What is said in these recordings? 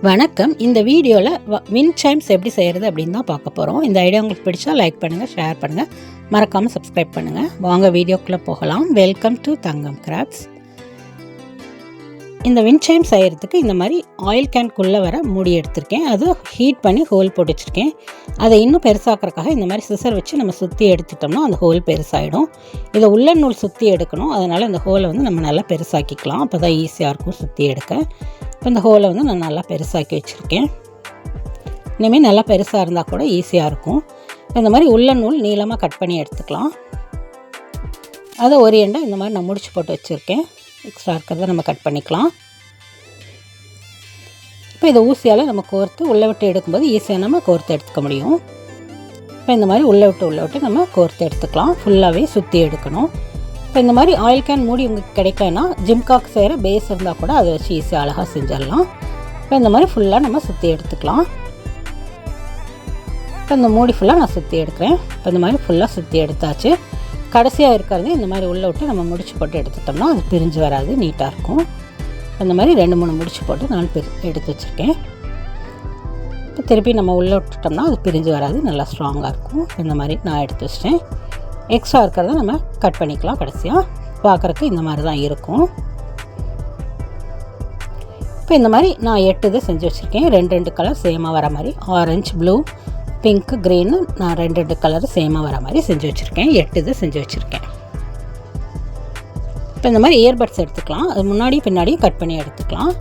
வணக்கம். இந்த வீடியோவில் விண்ட் சைம்ஸ் எப்படி செய்கிறது அப்படின்னு தான் பார்க்க போகிறோம். இந்த ஐடியா உங்களுக்கு பிடிச்சா லைக் பண்ணுங்கள், ஷேர் பண்ணுங்கள், மறக்காமல் சப்ஸ்கிரைப் பண்ணுங்கள். வாங்க வீடியோக்குள்ளே போகலாம். Welcome to Thangam crafts. இந்த விண்ட் சைம் செய்கிறதுக்கு இந்த மாதிரி ஆயில் கேன்குள்ளே வர மூடி எடுத்திருக்கேன். அது ஹீட் பண்ணி ஹோல் போட்டு வச்சுருக்கேன். அதை இன்னும் பெருசாக்கிறதுக்காக இந்த மாதிரி சிசர் வச்சு நம்ம சுற்றி எடுத்துட்டோம்னா அந்த ஹோல் பெருசாகிடும். இதை உள்ளன் நூல் சுற்றி எடுக்கணும். அதனால் இந்த ஹோலை வந்து நம்ம நல்லா பெருசாக்கிக்கலாம். அப்போ தான் ஈஸியாக இருக்கும் சுற்றி எடுக்க. இப்போ இந்த ஹோலை வந்து நான் நல்லா பெருசாக்கி வச்சுருக்கேன். இனிமேல் நல்லா பெருசாக இருந்தால் கூட ஈஸியாக இருக்கும். இந்த மாதிரி உள்ளன் நூல் நீளமாக கட் பண்ணி எடுத்துக்கலாம். அதை ஒரு எண்டை இந்த மாதிரி நான் முடிச்சு போட்டு வச்சுருக்கேன். எக்ஸ்ட்ரா இருக்கிறத நம்ம கட் பண்ணிக்கலாம். இப்போ இதை ஊசியால் நம்ம கோர்த்து உள்ளே விட்டு எடுக்கும்போது ஈஸியாக நம்ம கோர்த்து எடுத்துக்க முடியும். இப்போ இந்த மாதிரி உள்ளே விட்டு நம்ம கோர்த்து எடுத்துக்கலாம். ஃபுல்லாகவே சுற்றி எடுக்கணும். இப்போ இந்த மாதிரி ஆயில் கேன் மூடி உங்களுக்கு கிடைக்கலன்னா ஜிம்காக்கு செய்கிற பேஸ் இருந்தால் கூட அதை வச்சு ஈஸியாக அழகாக செஞ்சிடலாம். இப்போ இந்த மாதிரி ஃபுல்லாக நம்ம சுற்றி எடுத்துக்கலாம். இப்போ இந்த மூடி ஃபுல்லாக நான் சுற்றி எடுக்கிறேன். இப்போ இந்த மாதிரி ஃபுல்லாக சுற்றி எடுத்தாச்சு. கடைசியாக இருக்கிறது இந்த மாதிரி உள்ளே விட்டு நம்ம முடிச்சு போட்டு எடுத்துட்டோம்னா அது பிரிஞ்சு வராது, நீட்டாக இருக்கும். அந்த மாதிரி 2-3 முடிச்சு போட்டு நான் எடுத்து வச்சுருக்கேன். இப்போ திருப்பி நம்ம உள்ளே விட்டுட்டோம்னா அது பிரிஞ்சு வராது, நல்லா ஸ்ட்ராங்காக இருக்கும். இந்த மாதிரி நான் எடுத்து வச்சிட்டேன். எக்ஸ்ட்ரா இருக்கிறத நம்ம கட் பண்ணிக்கலாம். கடைசியாக பார்க்குறக்கு இந்த மாதிரி தான் இருக்கும். இப்போ இந்த மாதிரி நான் 8 இது செஞ்சு வச்சுருக்கேன். 2 கலர் சேமாக வர மாதிரி, ஆரஞ்சு, ப்ளூ, பிங்க்கு, க்ரீனு நான் 2 கலர் சேமாக வர மாதிரி செஞ்சு வச்சுருக்கேன். 8 இது செஞ்சு வச்சுருக்கேன். இப்போ இந்த மாதிரி இயர்பட்ஸ் எடுத்துக்கலாம். அது முன்னாடி பின்னாடியும் கட் பண்ணி எடுத்துக்கலாம்.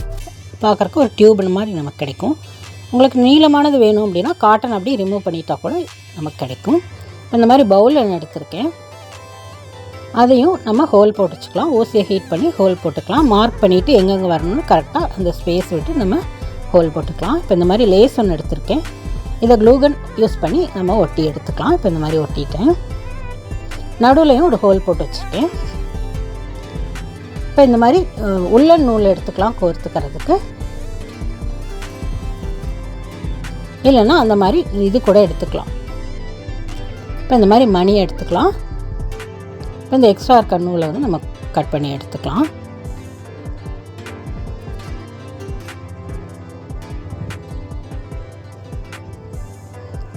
பார்க்குறக்கு ஒரு டியூப் மாதிரி நமக்கு கிடைக்கும். உங்களுக்கு நீளமானது வேணும் அப்படின்னா காட்டன் அப்படி ரிமூவ் பண்ணிட்டா கூட நமக்கு கிடைக்கும். இந்த மாதிரி பவுலில் எடுத்திருக்கேன். அதையும் நம்ம ஹோல் போட்டு வச்சுக்கலாம். ஊசியை ஹீட் பண்ணி ஹோல் போட்டுக்கலாம். மார்க் பண்ணிவிட்டு எங்கெங்கே வரணும்னு கரெக்டாக அந்த ஸ்பேஸ் விட்டு நம்ம ஹோல் போட்டுக்கலாம். இப்போ இந்த மாதிரி லேஸ் ஒன்று எடுத்திருக்கேன். இதை க்ளூகன் யூஸ் பண்ணி நம்ம ஒட்டி எடுத்துக்கலாம். இப்போ இந்த மாதிரி ஒட்டிட்டேன். நடுவுலையும் ஒரு ஹோல் போட்டு வச்சுருக்கேன். இப்போ இந்த மாதிரி உள்ளன் நூல் எடுத்துக்கலாம் கோர்த்துக்கிறதுக்கு. இல்லைன்னா அந்த மாதிரி இது கூட எடுத்துக்கலாம். இப்போ இந்த மாதிரி மணி எடுத்துக்கலாம். இப்போ இந்த எக்ஸ்ட்ரா இருக்க நூலை வந்து நம்ம கட் பண்ணி எடுத்துக்கலாம்.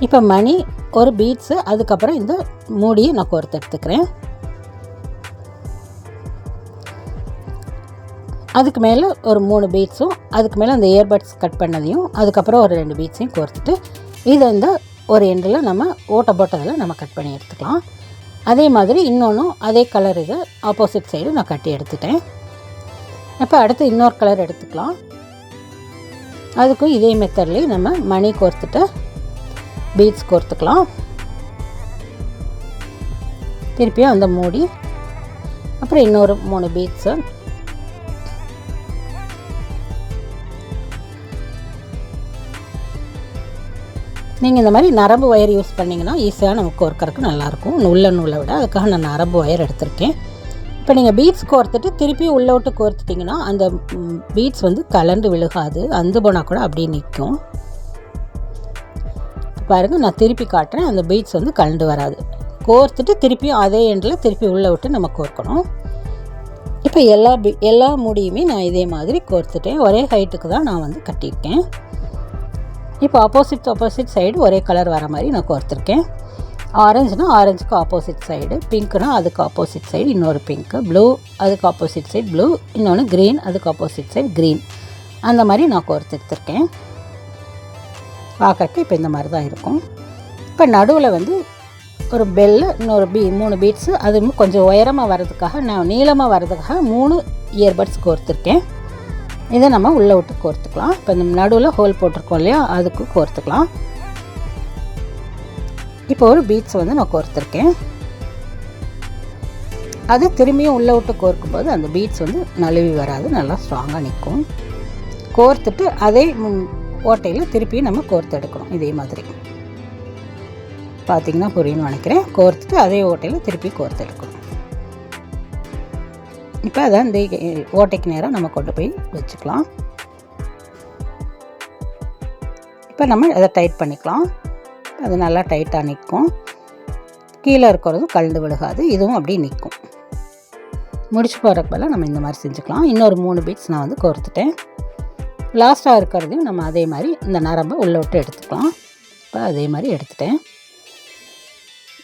இப்போ மணி, ஒரு பீட்ஸு, அதுக்கப்புறம் இந்த மூடியை நான் கோர்த்து எடுத்துக்கிறேன். அதுக்கு மேலே ஒரு 3 பீட்ஸும், அதுக்கு மேலே அந்த இயர்பட்ஸ் கட் பண்ணதையும், அதுக்கப்புறம் ஒரு 2 பீட்ஸையும் கோர்த்துட்டு இதை இந்த ஒரு எண்டில் நம்ம ஓட்ட போட்டதில் நம்ம கட் பண்ணி எடுத்துக்கலாம். அதே மாதிரி இன்னொன்றும் அதே கலர் இது ஆப்போசிட் சைடு நான் கட்டி எடுத்துட்டேன். இப்போ அடுத்து இன்னொரு கலர் எடுத்துக்கலாம். அதுக்கும் இதே மெத்தட்லேயே நம்ம மணி கோர்த்துட்டு பீட்ஸ் கோர்த்துக்கலாம். திருப்பியும் அந்த மூடி, அப்புறம் இன்னொரு 3 பீட்ஸு, நீங்கள் இந்த மாதிரி நரம்பு ஒயர் யூஸ் பண்ணிங்கன்னா ஈஸியாக நமக்கு கோர்க்கறதுக்கு நல்லாயிருக்கும். உள்ள நூலை விட அதுக்காக நான் நரம்பு ஒயர் எடுத்திருக்கேன். இப்போ நீங்கள் பீட்ஸ் கோர்த்துட்டு திருப்பி உள்ளே விட்டு கோர்த்துட்டிங்கன்னா அந்த பீட்ஸ் வந்து கலண்டு விழுகாது, அந்து போனால் கூட அப்படியே நிற்கும். பாருங்கள், நான் திருப்பி காட்டுறேன். அந்த பீட்ஸ் வந்து கலண்டு வராது. கோர்த்துட்டு திருப்பியும் அதே எண்டில் திருப்பி உள்ளே விட்டு நம்ம கோர்க்கணும். இப்போ எல்லா முடியுமே நான் இதே மாதிரி கோர்த்துட்டேன். ஒரே ஹைட்டுக்கு தான் நான் வந்து கட்டியிருக்கேன். இப்போ ஆப்போசிட் சைடு ஒரே கலர் வர மாதிரி நான் கோர்த்துருக்கேன். ஆரஞ்சுனா ஆரஞ்சுக்கு ஆப்போசிட் சைடு, பிங்க்குனா அதுக்கு ஆப்போசிட் சைடு இன்னொரு பிங்க்கு, ப்ளூ அதுக்கு ஆப்போசிட் சைடு ப்ளூ, இன்னொன்று க்ரீன் அதுக்கு ஆப்போசிட் சைடு க்ரீன், அந்த மாதிரி நான் கோர்த்து எடுத்துருக்கேன். பார்க்குறக்கு இப்போ இந்த மாதிரி தான் இருக்கும். இப்போ நடுவில் வந்து ஒரு பெல்லு, இன்னொரு 3 பீட்ஸு, அது கொஞ்சம் உயரமாக வர்றதுக்காக நான் நீளமாக வர்றதுக்காக 3 இயர்பட்ஸ் கோர்த்துருக்கேன். இதை நம்ம உள்ளே விட்டு கோர்த்துக்கலாம். இப்போ இந்த நடுவில் ஹோல் போட்டிருக்கோம் இல்லையா, அதுக்கு கோர்த்துக்கலாம். இப்போ ஒரு பீட்ஸ் வந்து நான் கோர்த்துருக்கேன். அது திரும்பியும் உள்ளே விட்டு கோர்க்கும்போது அந்த பீட்ஸ் வந்து நழுவி வராது, நல்லா ஸ்ட்ராங்காக நிற்கும். கோர்த்துட்டு அதே ஓட்டையில் திருப்பியும் நம்ம கோர்த்து எடுக்கணும். இதே மாதிரி பார்த்திங்கன்னா புரியும்னு நினைக்கிறேன். கோர்த்துட்டு அதே ஓட்டையில் திருப்பி கோர்த்து எடுக்கணும். இப்போ அதை இந்த ஓட்டைக்கு நேராக நம்ம கொண்டு போய் வச்சுக்கலாம். இப்போ நம்ம அதை டைட் பண்ணிக்கலாம். அது நல்லா டைட்டாக நிற்கும். கீழே இருக்கிறதும் கலந்து விழுகாது, இதுவும் அப்படியே நிற்கும். முடிச்சு போகிறக்கு பதிலாக நம்ம இந்த மாதிரி செஞ்சுக்கலாம். இன்னொரு 3 பீட்ஸ் நான் வந்து கோர்த்துட்டேன். லாஸ்ட்டாக இருக்கிறதையும் நம்ம அதே மாதிரி இந்த நரம்பை உள்ளே விட்டு எடுத்துக்கலாம். இப்போ அதே மாதிரி எடுத்துட்டேன்.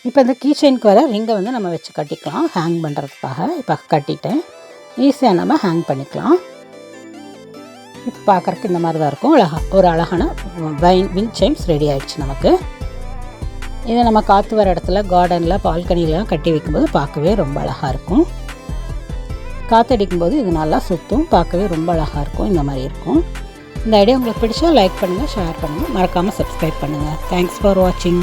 இப்போ இந்த கீ செயினுக்கு வர ரிங்கை வந்து நம்ம வச்சு கட்டிக்கலாம் ஹேங் பண்ணுறதுக்காக. இப்போ கட்டிட்டேன். ஈஸியாக நம்ம ஹேங் பண்ணிக்கலாம். இப்போ பார்க்குறக்கு இந்த மாதிரி தான் இருக்கும். ஒரு அழகான விண்ட் சைம்ஸ் ரெடி ஆகிடுச்சு நமக்கு. இதை நம்ம காற்று வர இடத்துல, கார்டனில், பால்கனிலாம் கட்டி வைக்கும்போது பார்க்கவே ரொம்ப அழகாக இருக்கும். காற்றடிக்கும்போது இது நல்லா சுற்றும், பார்க்கவே ரொம்ப அழகாக இருக்கும். இந்த மாதிரி இருக்கும். இந்த ஐடியா உங்களுக்கு பிடிச்சா லைக் பண்ணுங்கள், ஷேர் பண்ணுங்கள், மறக்காமல் சப்ஸ்கிரைப் பண்ணுங்கள். தேங்க்ஸ் ஃபார் வாட்சிங்.